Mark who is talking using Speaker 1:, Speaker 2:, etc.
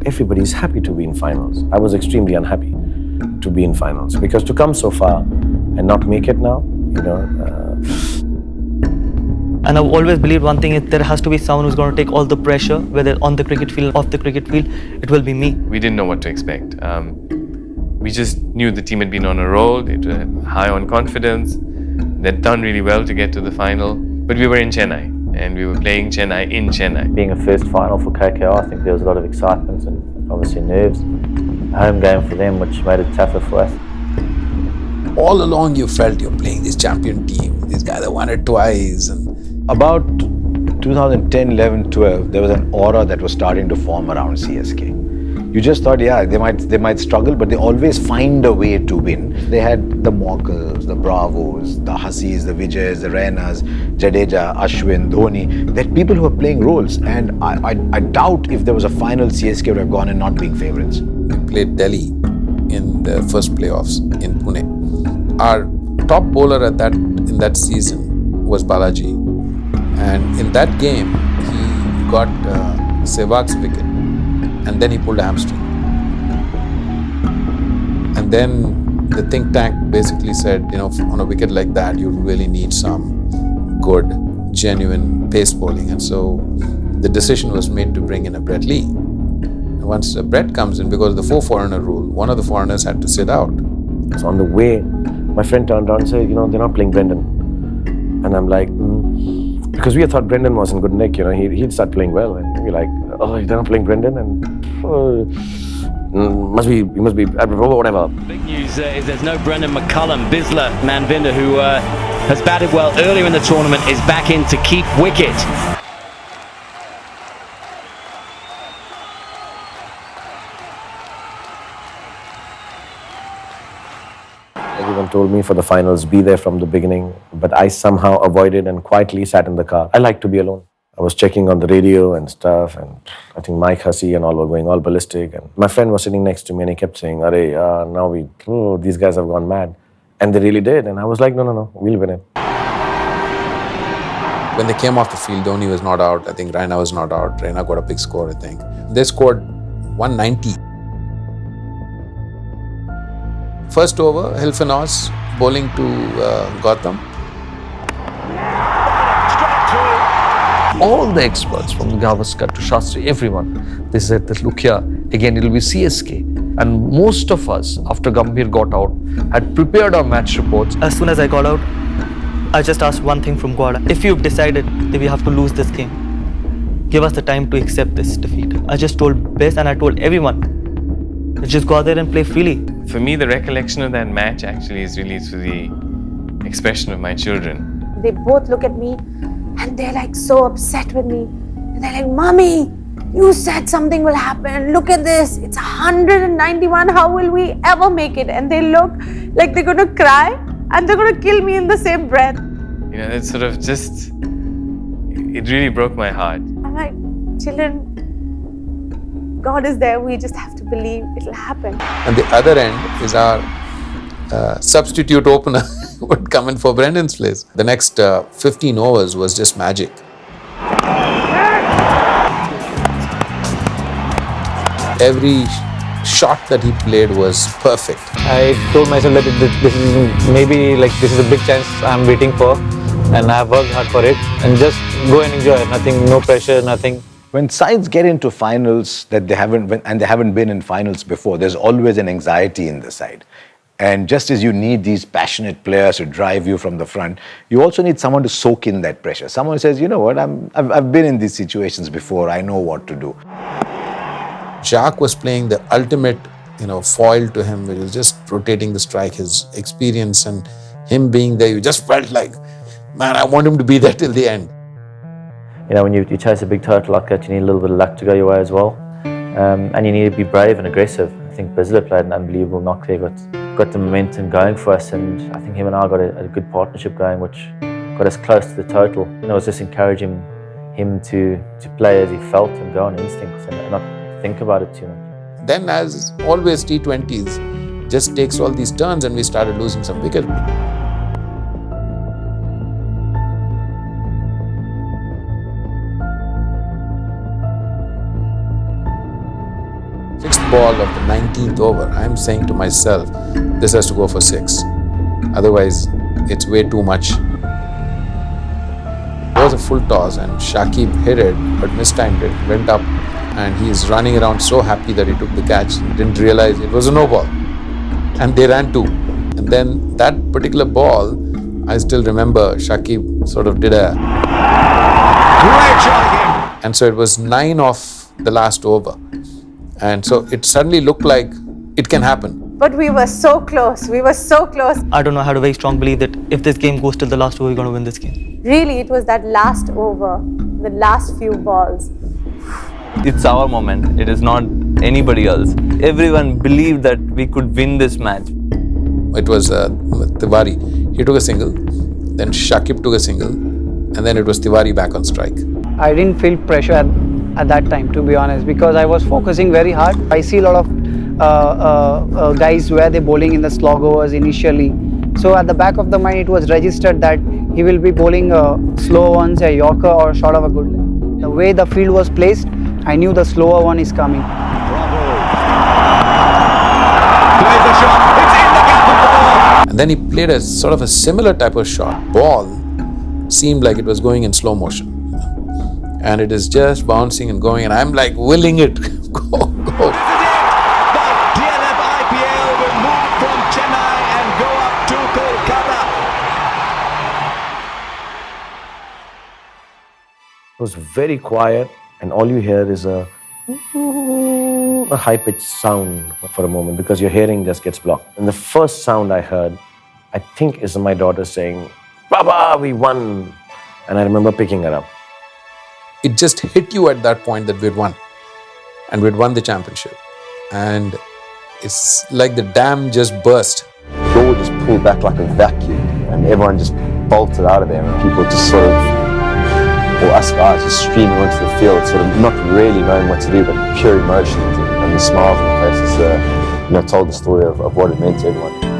Speaker 1: everybody's happy to be in finals. I was extremely unhappy to be in finals because to come so far and not make it now,
Speaker 2: And I've always believed one thing is there has to be someone who's going to take all the pressure, whether on the cricket field, off the cricket field, it will be me.
Speaker 3: We didn't know what to expect. We just knew the team had been on a roll, it was high on confidence, they'd done really well to get to the final, but we were in Chennai and we were playing Chennai in Chennai.
Speaker 4: Being a first final for KKR, I think there was a lot of excitement and obviously nerves. A home game for them, which made it tougher for us.
Speaker 5: All along you felt you're playing this champion team, these guys have won it twice. And
Speaker 6: about 2010, 11, 12, there was an aura that was starting to form around CSK. You just thought, yeah, they might struggle, but they always find a way to win. They had the Mockles, the Bravos, the Hassis, the Vijays, the Rainas, Jadeja, Ashwin, Dhoni. They're people who are playing roles, and I doubt if there was a final CSK would have gone and not being favourites.
Speaker 5: we played Delhi in the first playoffs in Pune. Our top bowler in that season was Balaji, and in that game he got Sehwag's wicket, and then he pulled a hamstring. And then the think tank basically said, on a wicket like that, you really need some good, genuine pace bowling. And so the decision was made to bring in a Brett Lee. And once Brett comes in, because of the 4-foreigner rule, one of the foreigners had to sit out.
Speaker 1: So on the way, my friend turned around and said, they're not playing Brendan. And I'm like, because we had thought Brendan was in good nick, he'd start playing well. And we're like, oh, they're not playing Brendan? And he must be, whatever.
Speaker 7: Big news is there's no Brendan McCullum. Bisla Manvinder, who has batted well earlier in the tournament, is back in to keep wicket.
Speaker 1: Everyone told me for the finals, be there from the beginning, but I somehow avoided and quietly sat in the car. I like to be alone. I was checking on the radio and stuff, and I think Mike Hussey and all were going all ballistic. And my friend was sitting next to me and he kept saying, these guys have gone mad. And they really did. And I was like, no, we'll win it.
Speaker 5: When they came off the field, Dhoni was not out. I think Raina was not out. Raina got a big score, I think. They scored 190. First over, Hilfenhaus bowling to Gautam.
Speaker 8: All the experts from Gavaskar to Shastri, everyone, they said that look here, again it will be CSK. And most of us, after Gambhir got out, had prepared our match reports.
Speaker 2: As soon as I got out, I just asked one thing from God. If you've decided that we have to lose this game, give us the time to accept this defeat. I just told Bess and I told everyone, just go out there and play freely.
Speaker 3: For me, the recollection of that match actually is really through the expression of my children.
Speaker 9: They both look at me and they're like so upset with me. And they're like, Mommy, you said something will happen. Look at this. It's 191. How will we ever make it? And they look like they're going to cry and they're going to kill me in the same breath.
Speaker 3: It's sort of just, it really broke my heart.
Speaker 9: I'm like, children, God is there. We just have to believe it'll happen.
Speaker 5: And the other end is our substitute opener would come in for Brendan's place. The next 15 overs was just magic. Every shot that he played was perfect.
Speaker 10: I told myself that this is a big chance I'm waiting for, and I've worked hard for it, and just go and enjoy it. Nothing, no pressure, nothing.
Speaker 6: When sides get into finals that they haven't been in finals before, there's always an anxiety in the side. And just as you need these passionate players to drive you from the front, you also need someone to soak in that pressure. Someone who says, you know what, I've been in these situations before, I know what to do.
Speaker 5: Jacques was playing the ultimate, foil to him, which was just rotating the strike, his experience and him being there. You just felt like, man, I want him to be there till the end.
Speaker 4: When you chase a big total like that, you need a little bit of luck to go your way as well. And you need to be brave and aggressive. I think Bisla played an unbelievable knock there, got the momentum going for us, and I think him and I got a good partnership going, which got us close to the total. It was just encouraging him to play as he felt and go on instincts and not think about it too much.
Speaker 5: Then, as always, T20s just takes all these turns and we started losing some wickets. Sixth ball of the 19th over, I'm saying to myself, this has to go for 6. Otherwise, it's way too much. It was a full toss and Shakib hit it, but mistimed it, went up, and he's running around so happy that he took the catch, didn't realize it was a no ball. And they ran 2. And then that particular ball, I still remember Shakib sort of did a great shot again. And so it was 9 off the last over. And so it suddenly looked like it can happen.
Speaker 9: But we were so close. We were so close.
Speaker 2: I don't know, I had a very strong belief that if this game goes till the last over, we're going to win this game.
Speaker 9: Really, it was that last over, the last few balls.
Speaker 11: It's our moment. It is not anybody else. Everyone believed that we could win this match.
Speaker 5: It was Tiwari. He took a single, then Shakib took a single, and then it was Tiwari back on strike.
Speaker 12: I didn't feel pressure at that time, to be honest, because I was focusing very hard. I see a lot of guys where they're bowling in the slog overs initially. So at the back of the mind, it was registered that he will be bowling slow ones, a Yorker or short of a good leg. The way the field was placed, I knew the slower one is coming.
Speaker 5: And then he played a sort of a similar type of shot. Ball seemed like it was going in slow motion. And it is just bouncing and going, and I'm like willing it. Go, go.
Speaker 7: DLF IPL will move from Chennai and go up to Kolkata.
Speaker 1: It was very quiet, and all you hear is a high-pitched sound for a moment because your hearing just gets blocked. And the first sound I heard, I think, is my daughter saying, "Baba, we won." And I remember picking her up.
Speaker 5: It just hit you at that point that we'd won. And we'd won the championship. And it's like the dam just burst.
Speaker 13: The door just pulled back like a vacuum, and everyone just bolted out of there, and people just sort of, or us guys, just streaming onto the field, sort of not really knowing what to do, but pure emotions and the smiles on the faces, told the story of what it meant to everyone.